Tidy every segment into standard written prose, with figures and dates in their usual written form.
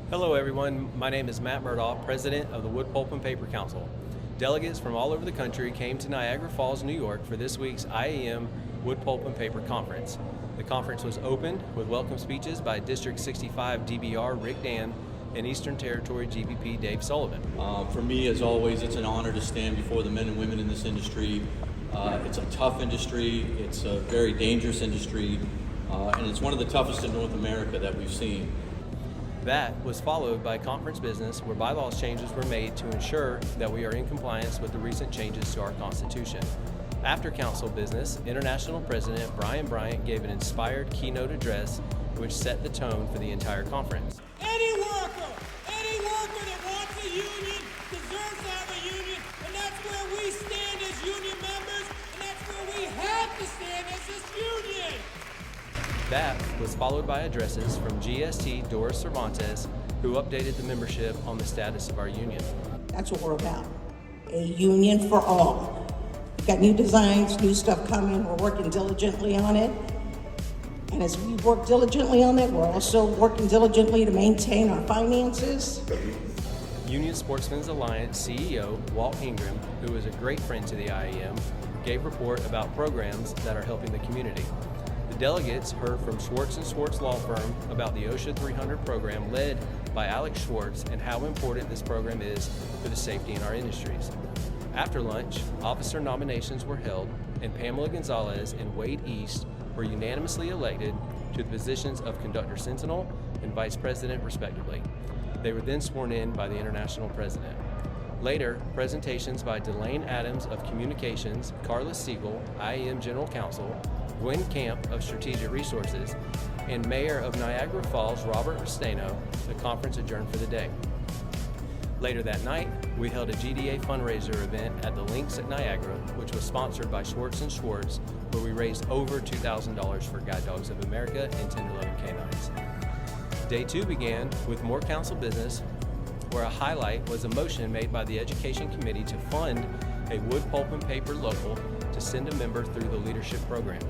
Hello everyone, my name is Matt Murdaugh, President of the Wood, Pulp, and Paper Council. Delegates from all over the country came to Niagara Falls, New York for this week's IAM Wood, Pulp, and Paper Conference. The conference was opened with welcome speeches by District 65 DBR Rick Dan and Eastern Territory GVP Dave Sullivan. For me, as always, it's an honor to stand before the men and women in this industry. It's a tough industry, it's a very dangerous industry, and it's one of the toughest in North America that we've seen. That was followed by conference business where bylaws changes were made to ensure that we are in compliance with the recent changes to our Constitution. After council business, International President Brian Bryant gave an inspired keynote address which set the tone for the entire conference. Any worker that wants a union deserves to have a union, and that's where we stand as union members, and that's where we have to stand as this union. That was followed by addresses from GST Doris Cervantes, who updated the membership on the status of our union. That's what we're about, a union for all. We've got new designs, new stuff coming, we're working diligently on it. And as we work diligently on it, we're also working diligently to maintain our finances. Union Sportsmen's Alliance CEO Walt Ingram, who is a great friend to the IAM, gave report about programs that are helping the community. The delegates heard from Schwartz & Schwartz Law Firm about the OSHA 300 program led by Alex Schwartz and how important this program is for the safety in our industries. After lunch, officer nominations were held, and Pamela Gonzalez and Wade East were unanimously elected to the positions of Conductor Sentinel and Vice President, respectively. They were then sworn in by the International President. Later, presentations by Delane Adams of Communications, Carla Siegel, IAM General Counsel, Gwen Camp of Strategic Resources, and Mayor of Niagara Falls, Robert Restaino. The conference adjourned for the day. Later that night, we held a GDA fundraiser event at the Links at Niagara, which was sponsored by Schwartz & Schwartz, where we raised over $2,000 for Guide Dogs of America and Tenderloin Canines. Day 2 began with more council business, where a highlight was a motion made by the Education Committee to fund a wood, pulp, and paper local to send a member through the leadership program.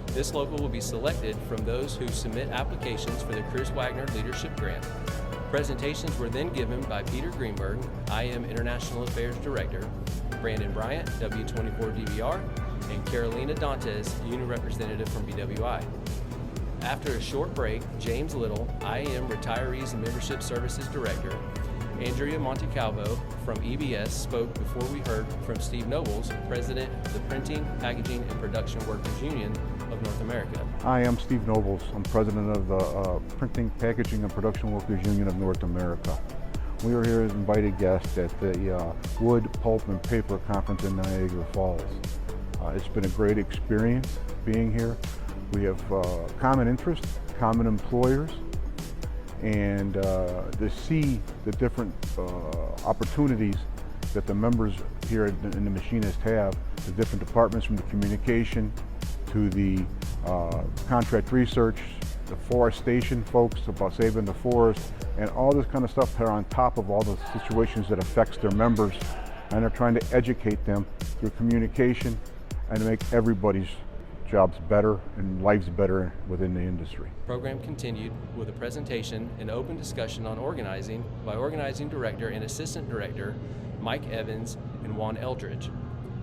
This local will be selected from those who submit applications for the Chris Wagner Leadership Grant. Presentations were then given by Peter Greenberg, IAM International Affairs Director, Brandon Bryant, W24DBR, and Carolina Dantes, Union Representative from BWI. After a short break, James Little, IAM Retirees and Membership Services Director, Andrea Montecalvo from EBS spoke before we heard from Steve Nobles, President of the Printing, Packaging, and Production Workers Union of North America. I am Steve Nobles. I'm President of the Printing, Packaging, and Production Workers Union of North America. We are here as invited guests at the Wood, Pulp, and Paper Conference in Niagara Falls. It's been a great experience being here. We have common interests, common employers, and to see the different opportunities that the members here in the Machinists have, the different departments from the communication to the contract research, the forestation folks about saving the forest, and all this kind of stuff are on top of all the situations that affects their members, and they're trying to educate them through communication and to make everybody's jobs better and lives better within the industry. The program continued with a presentation and open discussion on organizing by Organizing Director and Assistant Director Mike Evans and Juan Eldridge.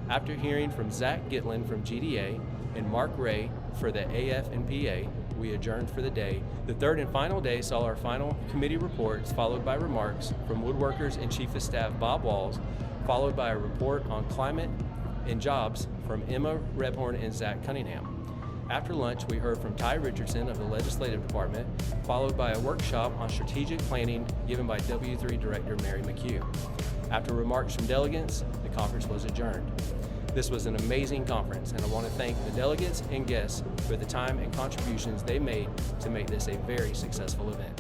After hearing from Zach Gitlin from GDA and Mark Ray for the AF&PA, we adjourned for the day. The third and final day saw our final committee reports, followed by remarks from Woodworkers and Chief of Staff Bob Walls, followed by a report on climate and jobs from Emma Rebhorn and Zach Cunningham. After lunch, we heard from Ty Richardson of the Legislative Department, followed by a workshop on strategic planning given by W3 Director Mary McHugh. After remarks from delegates, the conference was adjourned. This was an amazing conference, and I want to thank the delegates and guests for the time and contributions they made to make this a very successful event.